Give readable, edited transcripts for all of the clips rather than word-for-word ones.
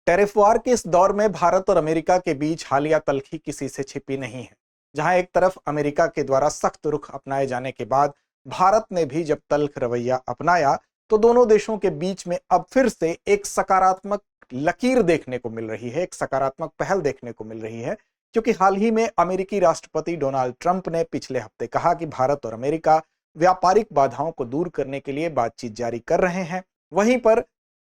Tariff वार के इस दौर में भारत और अमेरिका के बीच हालिया तल्खी किसी से छिपी नहीं है। जहां एक तरफ अमेरिका के द्वारा सख्त रुख अपनाए जाने के बाद भारत ने भी जब तल्ख रवैया अपनाया, तो दोनों देशों के बीच में अब फिर से एक सकारात्मक लकीर देखने को मिल रही है, एक सकारात्मक पहल देखने को मिल रही है। क्योंकि हाल ही में अमेरिकी राष्ट्रपति डोनाल्ड ट्रंप ने पिछले हफ्ते कहा कि भारत और अमेरिका व्यापारिक बाधाओं को दूर करने के लिए बातचीत जारी कर रहे हैं। वहीं पर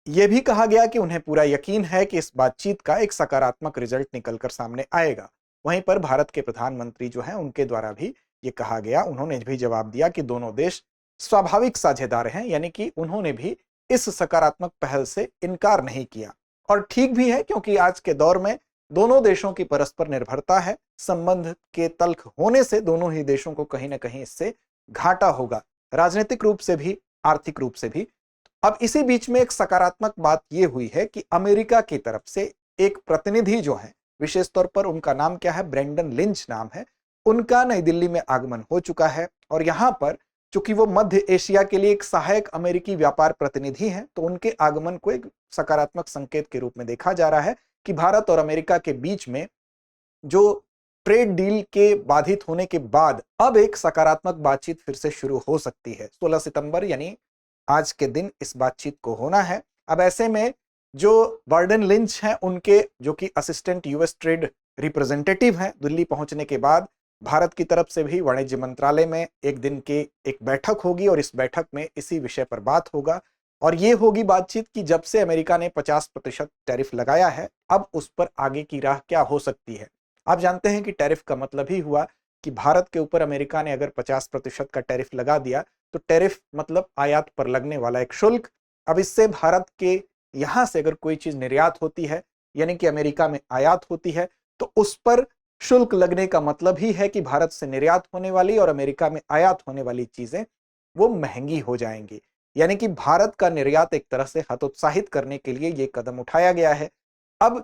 यह भी कहा गया कि उन्हें पूरा यकीन है कि इस बातचीत का एक सकारात्मक रिजल्ट निकलकर सामने आएगा। वहीं पर भारत के प्रधानमंत्री जो हैं, उनके द्वारा भी ये कहा गया, उन्होंने भी जवाब दिया कि दोनों देश स्वाभाविक साझेदार हैं, यानी कि उन्होंने भी इस सकारात्मक पहल से इनकार नहीं किया। और ठीक भी है, क्योंकि आज के दौर में दोनों देशों की परस्पर निर्भरता है। संबंध के तल्ख होने से दोनों ही देशों को कहीं ना कहीं इससे घाटा होगा, राजनीतिक रूप से भी, आर्थिक रूप से भी। अब इसी बीच में एक सकारात्मक बात यह हुई है कि अमेरिका की तरफ से एक प्रतिनिधि जो है, विशेष तौर पर उनका नाम क्या है, ब्रेंडन लिंच नाम है, उनका नई दिल्ली में आगमन हो चुका है। और यहां पर चूंकि वो मध्य एशिया के लिए एक सहायक अमेरिकी व्यापार प्रतिनिधि हैं, तो उनके आगमन को एक सकारात्मक संकेत के रूप में देखा जा रहा है कि भारत और अमेरिका के बीच में जो ट्रेड डील के बाधित होने के बाद अब एक सकारात्मक बातचीत फिर से शुरू हो सकती है। 16 सितंबर यानी आज के दिन इस बातचीत को होना है। अब ऐसे में जो ब्रेंडन लिंच हैं, उनके जो कि असिस्टेंट यूएस ट्रेड रिप्रेजेंटेटिव हैं, दिल्ली पहुंचने के बाद भारत की तरफ से भी वाणिज्य मंत्रालय में एक दिन की एक बैठक होगी और इस बैठक में इसी विषय पर बात होगा। और ये होगी बातचीत कि जब से अमेरिका ने 50% टैरिफ लगाया है, अब उस पर आगे की राह क्या हो सकती है। आप जानते हैं कि टैरिफ का मतलब ही हुआ कि भारत के ऊपर अमेरिका ने अगर 50% का टैरिफ लगा दिया, तो टैरिफ मतलब आयात पर लगने वाला एक शुल्क। अब इससे भारत के यहां से अगर कोई चीज निर्यात होती है, यानी कि अमेरिका में आयात होती है, तो उस पर शुल्क लगने का मतलब ही है कि भारत से निर्यात होने वाली और अमेरिका में आयात होने वाली चीजें वो महंगी हो जाएंगी। यानी कि भारत का निर्यात एक तरह से हतोत्साहित करने के लिए ये कदम उठाया गया है। अब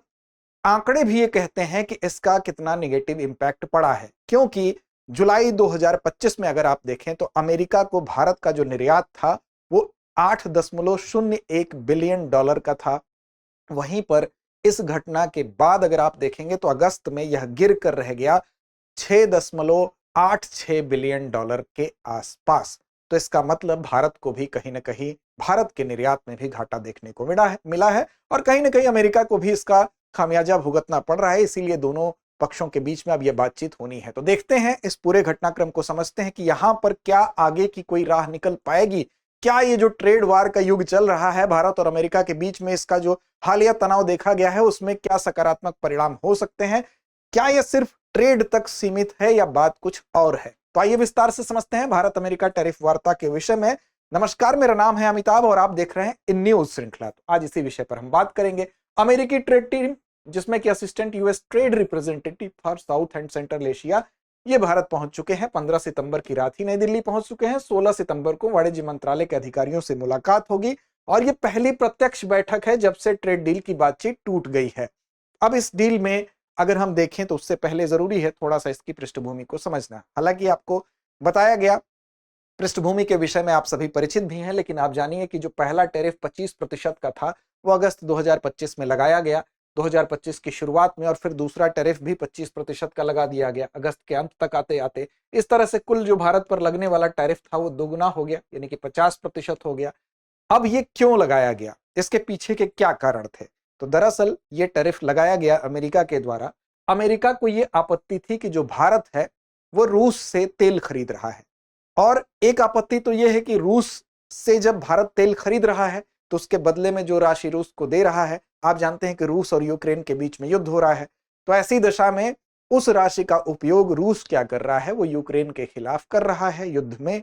आंकड़े भी ये कहते हैं कि इसका कितना नेगेटिव इंपैक्ट पड़ा है, क्योंकि जुलाई 2025 में अगर आप देखें तो अमेरिका को भारत का जो निर्यात था वो 8.01 बिलियन डॉलर का था। वहीं पर इस घटना के बाद अगर आप देखेंगे तो अगस्त में यह गिर कर रह गया 6.86 बिलियन डॉलर के आसपास। तो इसका मतलब भारत को भी कहीं ना कहीं भारत के निर्यात में भी घाटा देखने को मिला है और कहीं ना कहीं अमेरिका को भी इसका खामियाजा भुगतना पड़ रहा है। इसीलिए दोनों पक्षों के बीच में अब यह बातचीत होनी है। तो देखते हैं, इस पूरे घटनाक्रम को समझते हैं कि यहां पर क्या आगे की कोई राह निकल पाएगी। क्या ये जो ट्रेड वार का युग चल रहा है भारत और अमेरिका के बीच में, इसका जो हालिया तनाव देखा गया है, उसमें क्या सकारात्मक परिणाम हो सकते हैं। क्या यह सिर्फ ट्रेड तक सीमित है या बात कुछ और है। तो आइए विस्तार से समझते हैं भारत अमेरिका टैरिफ वार्ता के विषय में। नमस्कार, मेरा नाम है अमिताभ और आप देख रहे हैं इन न्यूज श्रृंखला। तो आज इसी विषय पर हम बात करेंगे। अमेरिकी ट्रेड टीम, जिसमें कि assistant US trade representative for south and central Asia, ये भारत पहुंच चुके हैं। 15 सितंबर की रात ही नई दिल्ली पहुंच चुके हैं। 16 सितंबर को वाणिज्य मंत्रालय के अधिकारियों से मुलाकात होगी और ये पहली प्रत्यक्ष बैठक है जब से ट्रेड डील की बातचीत टूट गई है। अब इस डील में अगर हम देखें तो उससे पहले जरूरी है थोड़ा सा इसकी पृष्ठभूमि को समझना। हालांकि आपको बताया गया, पृष्ठभूमि के विषय में आप सभी परिचित भी हैं, लेकिन आप जानिए कि जो पहला टैरिफ 25% का था वो अगस्त 2025 में लगाया गया, 2025 की शुरुआत में, और फिर दूसरा टैरिफ भी 25% का लगा दिया गया अगस्त के अंत तक आते आते। इस तरह से कुल जो भारत पर लगने वाला टैरिफ था वो दोगुना हो गया, यानी कि 50% हो गया। अब ये क्यों लगाया गया, इसके पीछे के क्या कारण थे। तो दरअसल ये टैरिफ लगाया गया अमेरिका के द्वारा। अमेरिका को ये आपत्ति थी कि जो भारत है वो रूस से तेल खरीद रहा है, और एक आपत्ति तो यह है कि रूस से जब भारत तेल खरीद रहा है तो उसके बदले में जो राशि रूस को दे रहा है, आप जानते हैं कि रूस और यूक्रेन के बीच में युद्ध हो रहा है। तो ऐसी दशा में उस राशि का उपयोग रूस क्या कर रहा है, वो यूक्रेन के खिलाफ कर रहा है युद्ध में।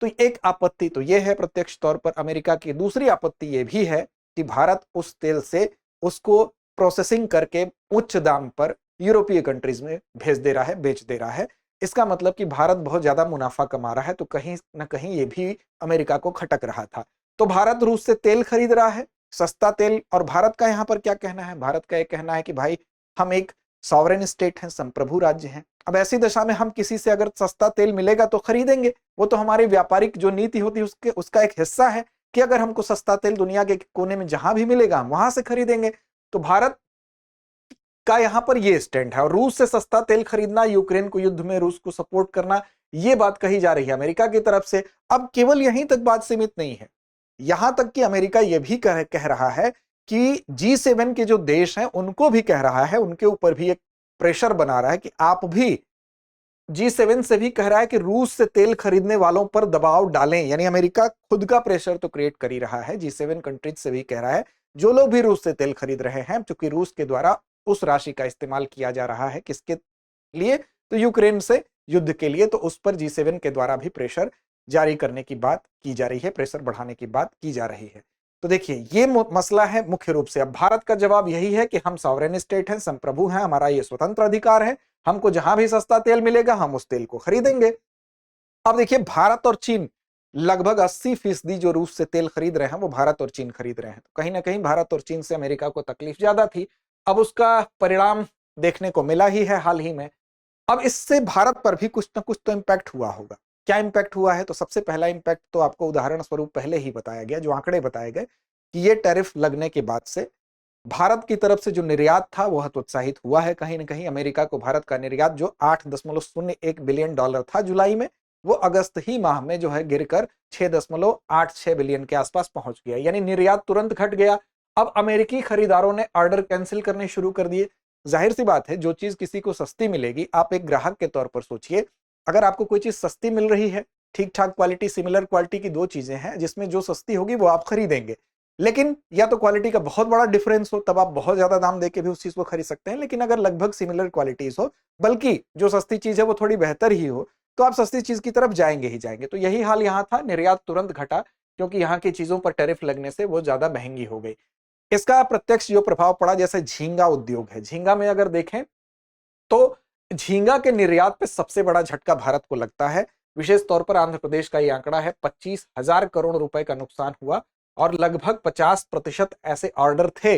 तो एक आपत्ति तो यह है प्रत्यक्ष तौर पर अमेरिका की। दूसरी आपत्ति यह भी है कि भारत उस तेल से उसको प्रोसेसिंग करके उच्च दाम पर यूरोपीय कंट्रीज में भेज दे रहा है, बेच दे रहा है। इसका मतलब कि भारत बहुत ज्यादा मुनाफा कमा रहा है। तो कहीं ना कहीं ये भी अमेरिका को खटक रहा था। तो भारत रूस से तेल खरीद रहा है, सस्ता तेल। और भारत का यहाँ पर क्या कहना है, भारत का यह कहना है कि भाई हम एक सॉवरेन स्टेट हैं, संप्रभु राज्य हैं। अब ऐसी दशा में हम किसी से अगर सस्ता तेल मिलेगा तो खरीदेंगे। वो तो हमारी व्यापारिक जो नीति होती है उसका एक हिस्सा है कि अगर हमको सस्ता तेल दुनिया के कोने में जहां भी मिलेगा हम वहां से खरीदेंगे। तो भारत का यहां पर ये स्टैंड है। और रूस से सस्ता तेल खरीदना, यूक्रेन को युद्ध में रूस को सपोर्ट करना, ये बात कही जा रही है अमेरिका की तरफ से। अब केवल यहीं तक बात सीमित नहीं है, यहां तक कि अमेरिका यह भी कह रहा है कि G7 के जो देश हैं उनको भी कह रहा है, उनके ऊपर भी एक प्रेशर बना रहा है कि आप भी, G7 से भी कह रहा है कि रूस से तेल खरीदने वालों पर दबाव डालें। यानी अमेरिका खुद का प्रेशर तो क्रिएट कर ही रहा है, G7 कंट्रीज से भी कह रहा है जो लोग भी रूस से तेल खरीद रहे हैं, क्योंकि रूस के द्वारा उस राशि का इस्तेमाल किया जा रहा है किसके लिए, तो यूक्रेन से युद्ध के लिए, तो उस पर G7 के द्वारा भी प्रेशर जारी करने की बात की जा रही है, प्रेशर बढ़ाने की बात की जा रही है। तो देखिए ये मसला है मुख्य रूप से। अब भारत का जवाब यही है कि हम सॉवरेन स्टेट हैं, संप्रभु हैं, हमारा ये स्वतंत्र अधिकार है, हमको जहां भी सस्ता तेल मिलेगा हम उस तेल को खरीदेंगे। अब देखिए भारत और चीन लगभग 80% जो रूस से तेल खरीद रहे हैं वो भारत और चीन खरीद रहे हैं। तो कहीं ना कहीं भारत और चीन से अमेरिका को तकलीफ ज्यादा थी। अब उसका परिणाम देखने को मिला ही है हाल ही में। अब इससे भारत पर भी कुछ ना कुछ तो इंपैक्ट हुआ होगा। क्या इंपैक्ट हुआ है? तो सबसे पहला इंपैक्ट तो आपको उदाहरण स्वरूप पहले ही बताया गया, जो आंकड़े बताए गए कि ये टैरिफ लगने के बाद से भारत की तरफ से जो निर्यात था वह हतोत्साहित हुआ है। कहीं ना कहीं अमेरिका को भारत का निर्यात जो 8.01 बिलियन डॉलर था जुलाई में, वो अगस्त ही माह में जो है गिरकर 6.86 बिलियन के आसपास पहुंच गया। यानी निर्यात तुरंत घट गया। अब अमेरिकी खरीदारों ने ऑर्डर कैंसिल करने शुरू कर दिए। जाहिर सी बात है, जो चीज किसी को सस्ती मिलेगी, आप एक ग्राहक के तौर पर सोचिए, अगर आपको कोई चीज सस्ती मिल रही है, ठीक ठाक क्वालिटी, सिमिलर क्वालिटी की दो चीजें हैं, जिसमें जो सस्ती होगी वो आप खरीदेंगे। लेकिन या तो क्वालिटी का बहुत बड़ा डिफरेंस हो, तब आप बहुत ज्यादा दाम देके भी उस चीज को खरीद सकते हैं। लेकिन अगर लगभग सिमिलर क्वालिटीज हो, बल्कि जो सस्ती चीज है वो थोड़ी बेहतर ही हो, तो आप सस्ती चीज की तरफ जाएंगे ही जाएंगे। तो यही हाल यहाँ था, निर्यात तुरंत घटा क्योंकि यहाँ की चीजों पर टैरिफ लगने से वो ज्यादा महंगी हो गई। इसका प्रत्यक्ष जो प्रभाव पड़ा, जैसे झींगा उद्योग है, झींगा में अगर देखें तो झींगा के निर्यात पे सबसे बड़ा झटका भारत को लगता है। विशेष तौर पर आंध्र प्रदेश का ये आंकड़ा है, 25,000 करोड़ रुपए का नुकसान हुआ और लगभग 50% ऐसे ऑर्डर थे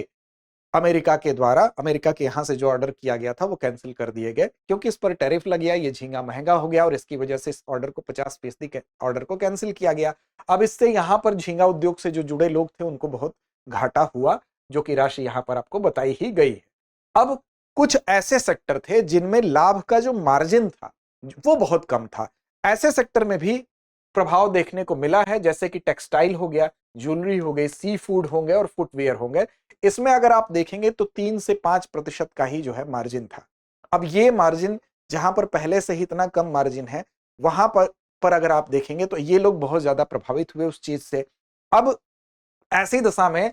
अमेरिका के द्वारा, अमेरिका के यहां से जो ऑर्डर किया गया था वो कैंसिल कर दिए गए क्योंकि इस पर टैरिफ लग गया, ये झींगा महंगा हो गया और इसकी वजह से इस ऑर्डर को 50% के ऑर्डर को कैंसिल किया गया। अब इससे यहां पर झींगा उद्योग से जो जुड़े लोग थे उनको बहुत घाटा हुआ, जो कि राशि यहां पर आपको बताई ही गई है। अब कुछ ऐसे सेक्टर थे जिनमें लाभ का जो मार्जिन था वो बहुत कम था, ऐसे सेक्टर में भी प्रभाव देखने को मिला है, जैसे कि टेक्सटाइल हो गया, ज्वेलरी हो गई, सी फूड होंगे और फुटवियर होंगे। इसमें अगर आप देखेंगे तो 3 से 5% का ही जो है मार्जिन था। अब ये मार्जिन जहां पर पहले से ही इतना कम मार्जिन है, वहां पर अगर आप देखेंगे तो ये लोग बहुत ज्यादा प्रभावित हुए उस चीज से। अब ऐसी दशा में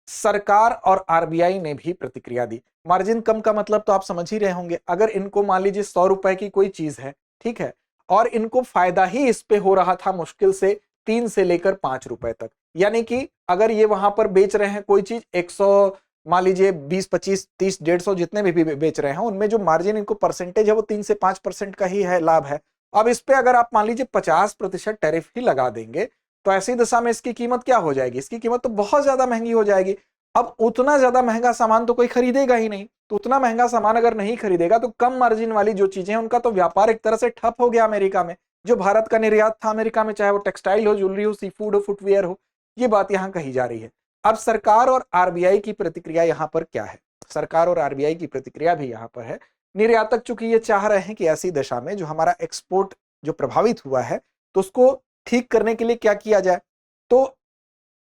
सरकार और आरबीआई ने भी प्रतिक्रिया दी। मार्जिन कम का मतलब तो आप समझ ही रहे होंगे, अगर इनको मान लीजिए 100 रुपए की कोई चीज है, ठीक है, और इनको फायदा ही इस पे हो रहा था मुश्किल से 3 से लेकर 5 रुपए तक, यानी कि अगर ये वहां पर बेच रहे हैं कोई चीज 100, मान लीजिए 20, 25, 30, 150 जितने भी बेच रहे हैं, उनमें जो मार्जिन इनको परसेंटेज है वो 3 से 5% का ही है, लाभ है। अब इस पे अगर आप मान लीजिए 50% टैरिफ ही लगा देंगे, तो ऐसी दशा में इसकी कीमत क्या हो जाएगी? इसकी कीमत तो बहुत ज्यादा महंगी हो जाएगी। अब उतना ज्यादा महंगा सामान तो कोई खरीदेगा ही नहीं, तो उतना महंगा सामान अगर नहीं खरीदेगा तो कम मार्जिन वाली जो चीजें हैं उनका तो व्यापार एक तरह से ठप हो गया अमेरिका में। जो भारत का निर्यात था अमेरिका में, चाहे वो टेक्सटाइल हो, ज्वेलरी हो, सी फूड हो, फुटवियर हो, ये बात यहां कही जा रही है। अब सरकार और आरबीआई की प्रतिक्रिया यहां पर क्या है? सरकार और आरबीआई की प्रतिक्रिया भी यहां पर है। निर्यातक चूंकि ये चाह रहे हैं कि ऐसी दशा में जो हमारा एक्सपोर्ट जो प्रभावित हुआ है तो उसको ठीक करने के लिए क्या किया जाए, तो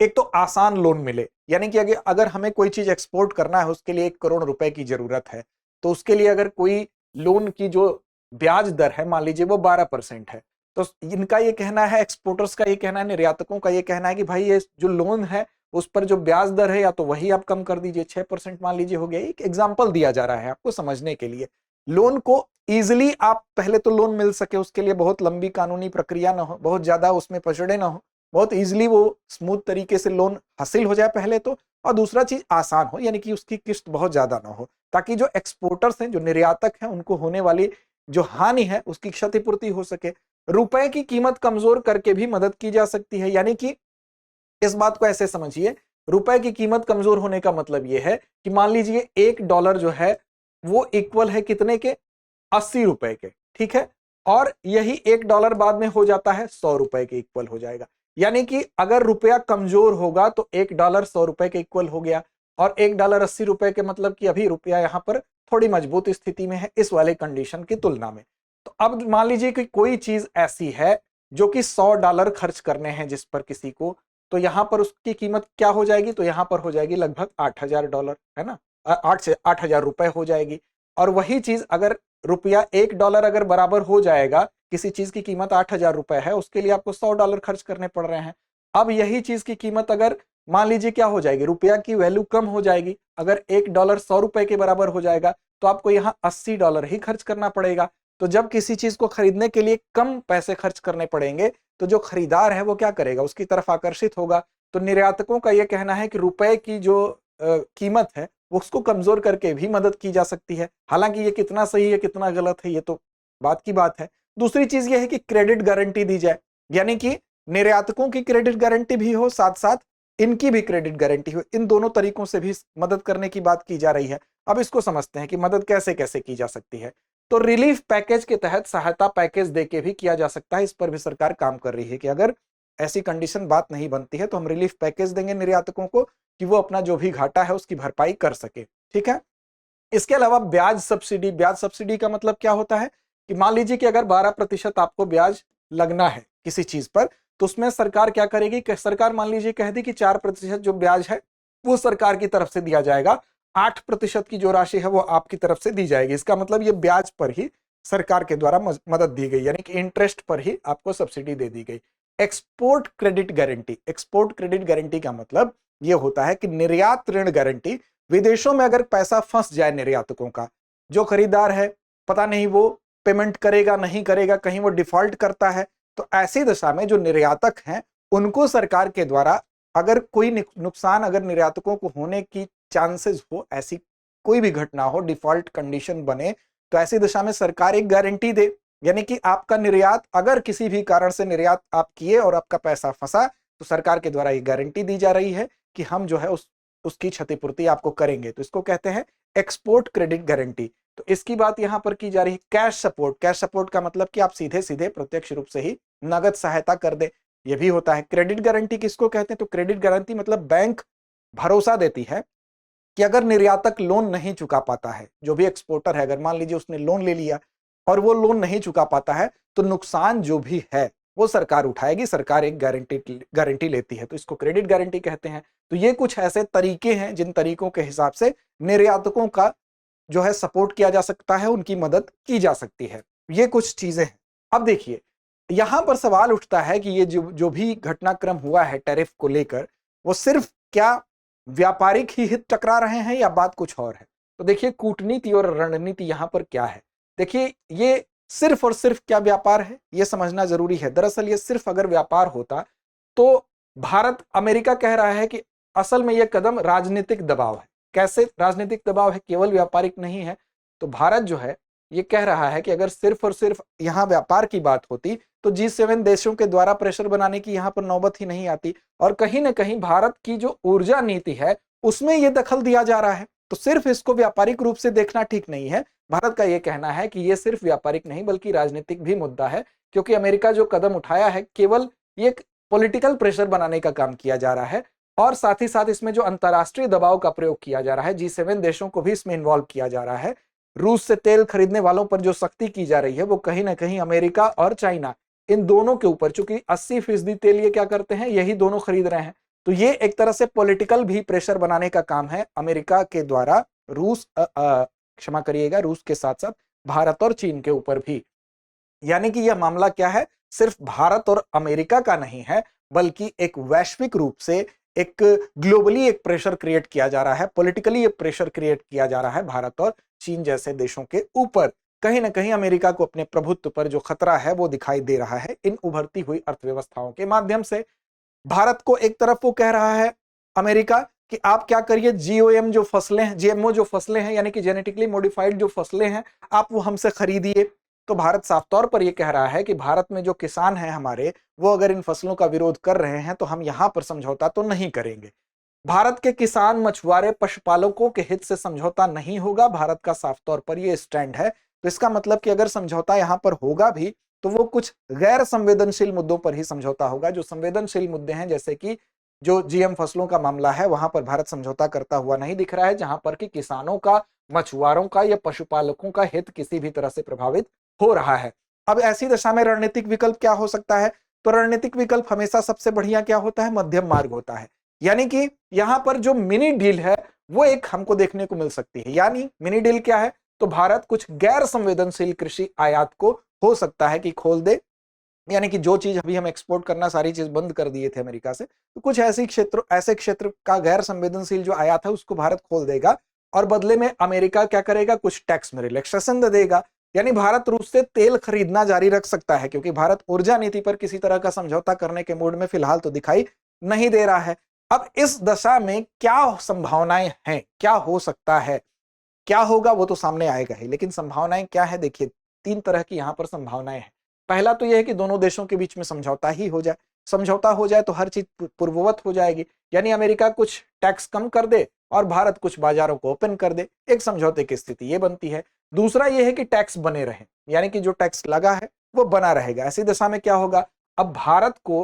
एक तो आसान लोन मिले, यानी कि अगर हमें कोई चीज एक्सपोर्ट करना है, उसके लिए 1 करोड़ रुपए की जरूरत है, तो उसके लिए अगर कोई लोन की जो ब्याज दर है मान लीजिए वो 12% है, तो इनका ये कहना है, एक्सपोर्टर्स का ये कहना है, निर्यातकों का ये कहना है कि भाई ये जो लोन है उस पर जो ब्याज दर है या तो वही आप कम कर दीजिए, 6% मान लीजिए हो गया। एक एग्जाम्पल दिया जा रहा है आपको समझने के लिए। लोन को इजिली आप पहले तो लोन मिल सके, उसके लिए बहुत लंबी कानूनी प्रक्रिया ना हो, बहुत ज्यादा उसमें पचड़े ना हो, बहुत इजीली वो स्मूथ तरीके से लोन हासिल हो जाए पहले तो, और दूसरा चीज आसान हो, यानी कि उसकी किस्त बहुत ज्यादा ना हो, ताकि जो एक्सपोर्टर्स हैं, जो निर्यातक हैं, उनको होने वाली जो हानि है उसकी क्षतिपूर्ति हो सके। रुपए की कीमत कमजोर करके भी मदद की जा सकती है, यानी कि इस बात को ऐसे समझिए, रुपए की कीमत कमजोर होने का मतलब यह है कि मान लीजिए $1 जो है वो इक्वल है कितने के? 80 रुपए के, ठीक है, और यही $1 बाद में हो जाता है 100 रुपए के इक्वल हो जाएगा। यानी कि अगर रुपया कमजोर होगा तो $1 100 रुपए के इक्वल हो गया। और $1.80 के मतलब कि अभी रुपया यहाँ पर थोड़ी मजबूत स्थिति में है इस वाले कंडीशन की तुलना में। तो अब मान लीजिए कि कोई चीज ऐसी है जो कि $100 खर्च करने हैं जिस पर किसी को, तो यहाँ पर उसकी कीमत क्या हो जाएगी, तो यहाँ पर हो जाएगी लगभग $8,000, है ना, 8,000 रुपए हो जाएगी। और वही चीज अगर रुपया $1 अगर बराबर हो जाएगा, किसी चीज की कीमत $8,000 है, उसके लिए आपको $100 खर्च करने पड़ रहे हैं। अब यही चीज की कीमत अगर मान लीजिए क्या हो जाएगी, रुपया की वैल्यू कम हो जाएगी, अगर $1 $100 के बराबर हो जाएगा तो आपको यहाँ $80 ही खर्च करना पड़ेगा। तो जब किसी चीज को खरीदने के लिए कम पैसे खर्च करने पड़ेंगे तो जो खरीदार है वो क्या करेगा, उसकी तरफ आकर्षित होगा। तो निर्यातकों का यह कहना है कि रुपए की जो कीमत है उसको कमजोर करके भी मदद की जा सकती है। हालांकि ये कितना सही है कितना गलत है ये तो बात की बात है। दूसरी चीज ये है कि क्रेडिट गारंटी दी जाए, यानी कि निर्यातकों की क्रेडिट गारंटी भी हो, साथ साथ इनकी भी क्रेडिट गारंटी हो। इन दोनों तरीकों से भी मदद करने की बात की जा रही है। अब इसको समझते हैं कि मदद कैसे कैसे की जा सकती है। तो रिलीफ पैकेज के तहत सहायता पैकेज देके भी किया जा सकता है। इस पर भी सरकार काम कर रही है कि अगर ऐसी कंडीशन बात नहीं बनती है तो हम रिलीफ पैकेज देंगे निर्यातकों को कि वो अपना जो भी घाटा है उसकी भरपाई कर सके। ठीक है। इसके अलावा ब्याज सब्सिडी, ब्याज सब्सिडी का मतलब क्या होता है कि मान लीजिए कि अगर 12% आपको ब्याज लगना है किसी चीज पर, तो उसमें सरकार क्या करेगी कि सरकार मान लीजिए कह दी कि 4% जो ब्याज है वो सरकार की तरफ से दिया जाएगा, 8% की जो राशि है वो आपकी तरफ से दी जाएगी। इसका मतलब ये ब्याज पर ही सरकार के द्वारा मदद दी गई, यानी कि इंटरेस्ट पर ही आपको सब्सिडी दे दी गई। Export credit guarantee, export credit guarantee का मतलब ये होता है कि निर्यात ऋण गारंटी, विदेशों में अगर पैसा फंस जाए निर्यातकों का, जो खरीदार है पता नहीं वो पेमेंट करेगा नहीं करेगा, कहीं वो डिफॉल्ट करता है, तो ऐसी दशा में जो निर्यातक हैं उनको सरकार के द्वारा अगर कोई नुकसान अगर निर्यातकों को होने की चांसेस हो, ऐसी कोई भी घटना हो, डिफॉल्ट कंडीशन बने, तो ऐसी दशा में सरकार एक गारंटी दे, यानी कि आपका निर्यात अगर किसी भी कारण से निर्यात आप किए और आपका पैसा फंसा तो सरकार के द्वारा ये गारंटी दी जा रही है कि हम जो है उसकी क्षतिपूर्ति आपको करेंगे। तो इसको कहते हैं एक्सपोर्ट क्रेडिट गारंटी। तो इसकी बात यहां पर की जा रही है। कैश सपोर्ट, कैश सपोर्ट का मतलब कि आप सीधे सीधे प्रत्यक्ष रूप से ही नगद सहायता कर दे, ये भी होता है। क्रेडिट गारंटी किसको कहते हैं, तो क्रेडिट गारंटी मतलब बैंक भरोसा देती है कि अगर निर्यातक लोन नहीं चुका पाता है, जो भी एक्सपोर्टर है, अगर मान लीजिए उसने लोन ले लिया और वो लोन नहीं चुका पाता है, तो नुकसान जो भी है वो सरकार उठाएगी, सरकार एक गारंटी लेती है, तो इसको क्रेडिट गारंटी कहते हैं। तो ये कुछ ऐसे तरीके हैं जिन तरीकों के हिसाब से निर्यातकों का जो है सपोर्ट किया जा सकता है, उनकी मदद की जा सकती है। ये कुछ चीजें हैं। अब देखिए यहां पर सवाल उठता है कि ये जो भी घटनाक्रम हुआ है टैरिफ को लेकर, वो सिर्फ क्या व्यापारिक ही हित टकरा रहे हैं या बात कुछ और है। तो देखिए कूटनीति और रणनीति यहां पर क्या है। देखिए ये सिर्फ और सिर्फ क्या व्यापार है ये समझना जरूरी है। दरअसल ये सिर्फ अगर व्यापार होता तो भारत, अमेरिका कह रहा है कि असल में यह कदम राजनीतिक दबाव है। कैसे राजनीतिक दबाव है, केवल व्यापारिक नहीं है। तो भारत जो है ये कह रहा है कि अगर सिर्फ और सिर्फ यहां व्यापार की बात होती तो G7 देशों के द्वारा प्रेशर बनाने की यहां पर नौबत ही नहीं आती। और कहीं ना कहीं भारत की जो ऊर्जा नीति है उसमें यह दखल दिया जा रहा है। तो सिर्फ इसको व्यापारिक रूप से देखना ठीक नहीं है। भारत का यह कहना है कि यह सिर्फ व्यापारिक नहीं बल्कि राजनीतिक भी मुद्दा है, क्योंकि अमेरिका जो कदम उठाया है केवल ये पॉलिटिकल प्रेशर बनाने का काम किया जा रहा है, और साथ ही साथ इसमें जो अंतरराष्ट्रीय दबाव का प्रयोग किया जा रहा है, G7 देशों को भी इसमें इन्वॉल्व किया जा रहा है। रूस से तेल खरीदने वालों पर जो सख्ती की जा रही है वो कहीं ना कहीं अमेरिका और चाइना, इन दोनों के ऊपर, चूंकि 80% तेल ये क्या करते हैं, यही दोनों खरीद रहे हैं। तो ये एक तरह से पॉलिटिकल भी प्रेशर बनाने का काम है अमेरिका के द्वारा रूस, क्षमा करिएगा, रूस के साथ साथ भारत और चीन के ऊपर भी। यानी कि यह मामला क्या है, सिर्फ भारत और अमेरिका का नहीं है बल्कि एक वैश्विक रूप से एक ग्लोबली एक प्रेशर क्रिएट किया जा रहा है, पॉलिटिकली एक प्रेशर क्रिएट किया जा रहा है भारत और चीन जैसे देशों के ऊपर। कहीं ना कहीं अमेरिका को अपने प्रभुत्व पर जो खतरा है वो दिखाई दे रहा है इन उभरती हुई अर्थव्यवस्थाओं के माध्यम से। भारत को एक तरफ वो कह रहा है अमेरिका कि आप क्या करिए, जीओएम जो फसलें हैं, जीएमओ जो फसलें हैं, यानी कि जेनेटिकली मॉडिफाइड जो फसलें हैं, आप वो हमसे खरीदिए। तो भारत साफ तौर पर यह कह रहा है कि भारत में जो किसान हैं हमारे, वो अगर इन फसलों का विरोध कर रहे हैं तो हम यहां पर समझौता तो नहीं करेंगे। भारत के किसान, मछुआरे, पशुपालकों के हित से समझौता नहीं होगा, भारत का साफ तौर पर यह स्टैंड है। तो इसका मतलब कि अगर समझौता यहां पर होगा भी तो वो कुछ गैर संवेदनशील मुद्दों पर ही समझौता होगा। जो संवेदनशील मुद्दे हैं जैसे कि जो जीएम फसलों का मामला है वहां पर भारत समझौता करता हुआ नहीं दिख रहा है, जहां पर कि किसानों का, मछुआरों का या पशुपालकों का हित किसी भी तरह से प्रभावित हो रहा है। अब ऐसी दशा में रणनीतिक विकल्प क्या हो सकता है? तो रणनीतिक विकल्प हमेशा सबसे बढ़िया क्या होता है? मध्यम मार्ग होता है। यानी कि यहां पर जो मिनी डील है वो एक हमको देखने को मिल सकती है। यानी मिनी डील क्या है? तो भारत कुछ गैर संवेदनशील कृषि आयात को हो सकता है कि खोल दे, यानी कि जो चीज अभी हम एक्सपोर्ट करना सारी चीज बंद कर दिए थे अमेरिका से, तो कुछ ऐसे क्षेत्र का गैर संवेदनशील जो आयात है उसको भारत खोल देगा और बदले में अमेरिका क्या करेगा? कुछ टैक्स में रिलैक्सेशन दे देगा। यानी भारत रूस से तेल खरीदना जारी रख सकता है, क्योंकि भारत ऊर्जा नीति पर किसी तरह का समझौता करने के मूड में फिलहाल तो दिखाई नहीं दे रहा है। अब इस दशा में क्या संभावनाएं हैं, क्या हो सकता है, क्या होगा वो तो सामने आएगा ही, लेकिन संभावनाएं क्या है? देखिए, तीन तरह की यहां पर संभावनाएं हैं। पहला तो यह है कि दोनों देशों के बीच में समझौता ही हो जाए। समझौता हो जाए तो हर चीज पूर्ववत हो जाएगी, यानी अमेरिका कुछ टैक्स कम कर दे और भारत कुछ बाजारों को ओपन कर दे, एक समझौते की स्थिति ये बनती है। दूसरा यह है कि टैक्स बने रहे, यानी कि जो टैक्स लगा है वो बना रहेगा। ऐसी दशा में क्या होगा? अब भारत को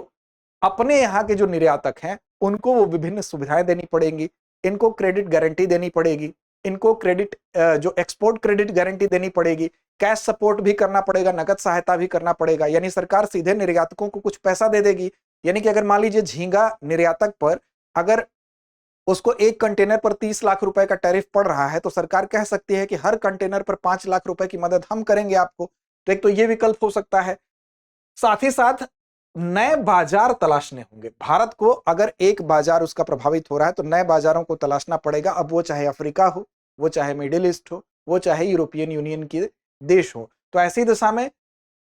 अपने यहाँ के जो निर्यातक हैं उनको वो विभिन्न सुविधाएं देनी पड़ेंगी, इनको क्रेडिट गारंटी देनी पड़ेगी, इनको क्रेडिट जो एक्सपोर्ट क्रेडिट गारंटी देनी पड़ेगी, कैश सपोर्ट भी करना पड़ेगा, नगद सहायता भी करना पड़ेगा। यानी सरकार सीधे निर्यातकों को कुछ पैसा दे देगी। यानी कि अगर मान लीजिए झींगा निर्यातक पर अगर उसको एक कंटेनर पर 30 लाख रुपए का टैरिफ पड़ रहा है, तो सरकार कह सकती है कि हर कंटेनर पर 5 लाख रुपए की मदद हम करेंगे आपको। तो एक तो ये विकल्प हो सकता है। साथ ही साथ नए बाजार तलाशने होंगे भारत को। अगर एक बाजार उसका प्रभावित हो रहा है तो नए बाजारों को तलाशना पड़ेगा। अब वो चाहे अफ्रीका हो, वो चाहे मिडिल ईस्ट हो, वो चाहे यूरोपियन यूनियन के देश हो। तो ऐसी दशा में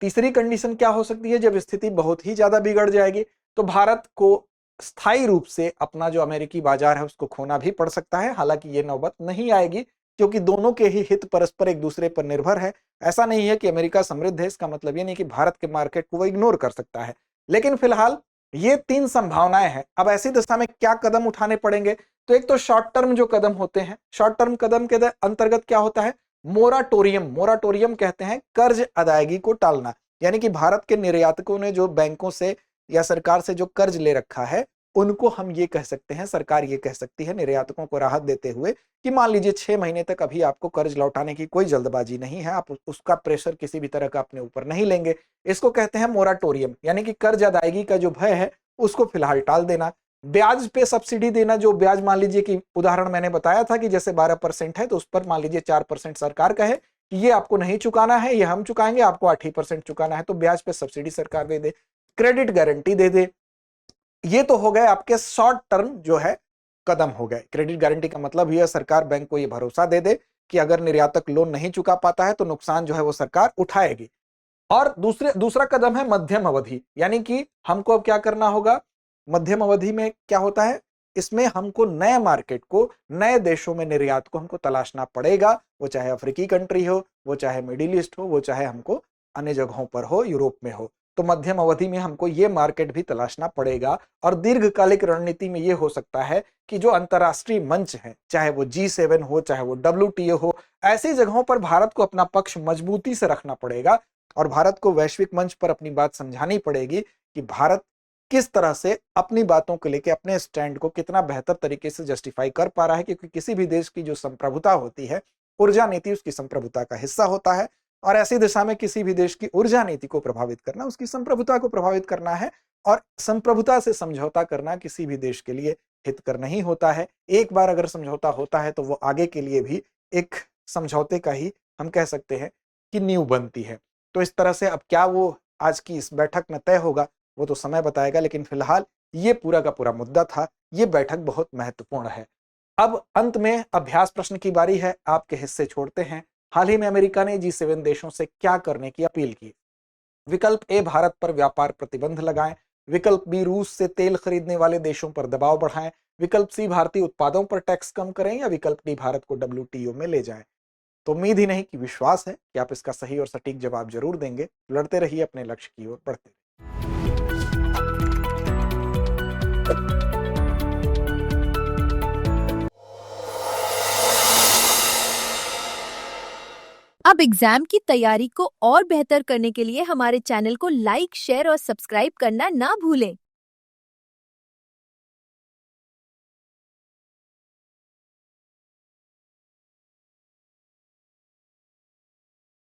तीसरी कंडीशन क्या हो सकती है? जब स्थिति बहुत ही ज्यादा बिगड़ जाएगी तो भारत को स्थायी रूप से अपना जो अमेरिकी बाजार है उसको खोना भी पड़ सकता है। हालांकि ये नौबत नहीं आएगी, क्योंकि दोनों के ही हित परस्पर एक दूसरे पर निर्भर है। ऐसा नहीं है कि अमेरिका समृद्ध है, इसका मतलब ये नहीं कि भारत के मार्केट को वो इग्नोर कर सकता है। लेकिन फिलहाल ये तीन संभावनाएं हैं। अब ऐसी दशा में क्या कदम उठाने पड़ेंगे? तो एक तो शॉर्ट टर्म जो कदम होते हैं, शॉर्ट टर्म कदम के अंतर्गत क्या होता है? मोराटोरियम। मोराटोरियम कहते हैं कर्ज अदायगी को टालना। यानी कि भारत के निर्यातकों ने जो बैंकों से या सरकार से जो कर्ज ले रखा है उनको हम ये कह सकते हैं, सरकार ये कह सकती है निर्यातकों को राहत देते हुए कि मान लीजिए 6 महीने तक अभी आपको कर्ज लौटाने की कोई जल्दबाजी नहीं है, आप उसका प्रेशर किसी भी तरह का अपने ऊपर नहीं लेंगे। इसको कहते हैं मोराटोरियम। यानी कि कर्ज अदायगी का जो भय है उसको फिलहाल टाल देना। ब्याज पे सब्सिडी देना, जो ब्याज मान लीजिए कि उदाहरण मैंने बताया था कि जैसे 12% है तो उस पर मान लीजिए 4% सरकार कहे कि ये आपको नहीं चुकाना है, ये हम चुकाएंगे, आपको 8% चुकाना है, तो ब्याज पे सब्सिडी सरकार दे दे, क्रेडिट गारंटी दे दे। ये तो हो गए आपके शॉर्ट टर्म जो है कदम हो गए। क्रेडिट गारंटी का मतलब यह सरकार बैंक को ये भरोसा दे दे कि अगर निर्यातक लोन नहीं चुका पाता है तो नुकसान जो है वो सरकार उठाएगी। और दूसरा कदम है मध्यम अवधि। यानी कि हमको अब क्या करना होगा? मध्यम अवधि में क्या होता है? इसमें हमको नए मार्केट को, नए देशों में निर्यात को हमको तलाशना पड़ेगा। वो चाहे अफ्रीकी कंट्री हो, वो चाहे मिडिल ईस्ट हो, वो चाहे हमको अन्य जगहों पर हो, यूरोप में हो। तो मध्यम अवधि में हमको ये मार्केट भी तलाशना पड़ेगा। और दीर्घकालिक रणनीति में ये हो सकता है कि जो अंतरराष्ट्रीय मंच है, चाहे वो G7 हो, चाहे वो WTO हो, ऐसी जगहों पर भारत को अपना पक्ष मजबूती से रखना पड़ेगा और भारत को वैश्विक मंच पर अपनी बात समझानी पड़ेगी कि भारत किस तरह से अपनी बातों को लेकर अपने स्टैंड को कितना बेहतर तरीके से जस्टिफाई कर पा रहा है। क्योंकि किसी भी देश की जो संप्रभुता होती है, ऊर्जा नीति उसकी संप्रभुता का हिस्सा होता है। और ऐसी दिशा में किसी भी देश की ऊर्जा नीति को प्रभावित करना उसकी संप्रभुता को प्रभावित करना है। और संप्रभुता से समझौता करना किसी भी देश के लिए हितकर नहीं होता है। एक बार अगर समझौता होता है तो वो आगे के लिए भी एक समझौते का ही हम कह सकते हैं कि नींव बनती है। तो इस तरह से अब क्या वो आज की इस बैठक में तय होगा वो तो समय बताएगा, लेकिन फिलहाल ये पूरा का पूरा मुद्दा था। ये बैठक बहुत महत्वपूर्ण है। अब अंत में अभ्यास प्रश्न की बारी है, आपके हिस्से छोड़ते हैं। हाल ही में अमेरिका ने G7 देशों से क्या करने की अपील की? विकल्प ए, भारत पर व्यापार प्रतिबंध लगाएं। विकल्प बी, रूस से तेल खरीदने वाले देशों पर दबाव बढ़ाएं। विकल्प सी, भारतीय उत्पादों पर टैक्स कम करें। या विकल्प डी, भारत को WTO में ले जाएं। तो उम्मीद ही नहीं कि विश्वास है कि आप इसका सही और सटीक जवाब जरूर देंगे। लड़ते रहिए, अपने लक्ष्य की ओर बढ़ते रहिए। अब एग्जाम की तैयारी को और बेहतर करने के लिए हमारे चैनल को लाइक, शेयर और सब्सक्राइब करना ना भूलें।